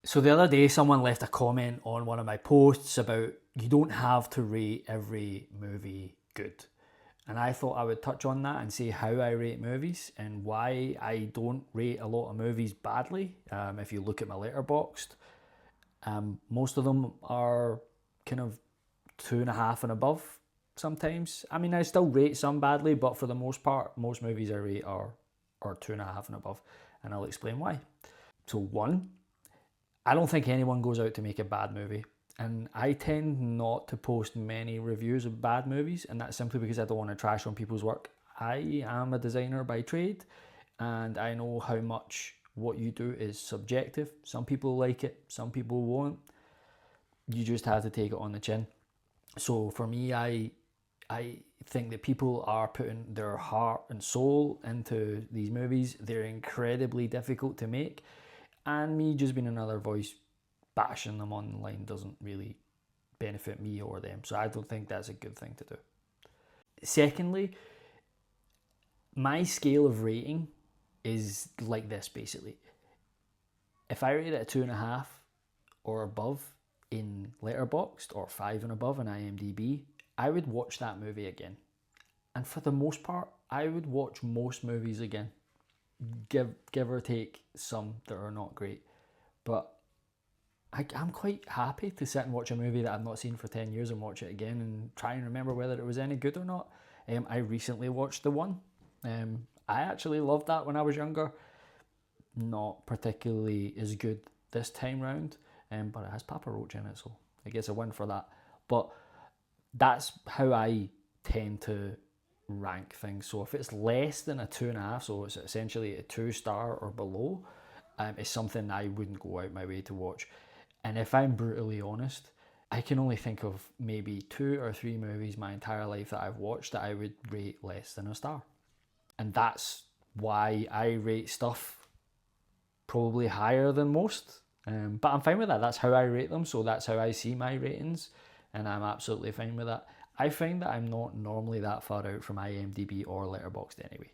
So the other day, someone left a comment on one of my posts about you don't have to rate every movie good. And I thought I would touch on that and say how I rate movies and why I don't rate a lot of movies badly. If you look at my letterboxd, most of them are kind of 2.5 and above sometimes. I mean, I still rate some badly, but for the most part, most movies I rate are 2.5 and above. And I'll explain why. So, one, I don't think anyone goes out to make a bad movie. And I tend not to post many reviews of bad movies, and that's simply because I don't want to trash on people's work. I am a designer by trade, and I know how much what you do is subjective. Some people like it, some people won't. You just have to take it on the chin. So for me, I think that people are putting their heart and soul into these movies. They're incredibly difficult to make, and me just being another voice bashing them online doesn't really benefit me or them. So I don't think that's a good thing to do. Secondly, my scale of rating is like this basically. If I rate it a 2.5 or above in Letterboxd or 5 and above in IMDb, I would watch that movie again. And for the most part, I would watch most movies again. Give or take some that are not great. But I'm quite happy to sit and watch a movie that I've not seen for 10 years and watch it again and try and remember whether it was any good or not. I recently watched The One. I actually loved that when I was younger. Not particularly as good this time round, but it has Papa Roach in it, so I guess a win for that. But that's how I tend to rank things. So if it's less than a 2.5, so it's essentially a 2 star or below, it's something I wouldn't go out my way to watch. And if I'm brutally honest, I can only think of maybe 2 or 3 movies my entire life that I've watched that I would rate less than a star. And that's why I rate stuff probably higher than most. But I'm fine with that. That's how I rate them, so that's how I see my ratings, and I'm absolutely fine with that. I find that I'm not normally that far out from IMDb or Letterboxd anyway.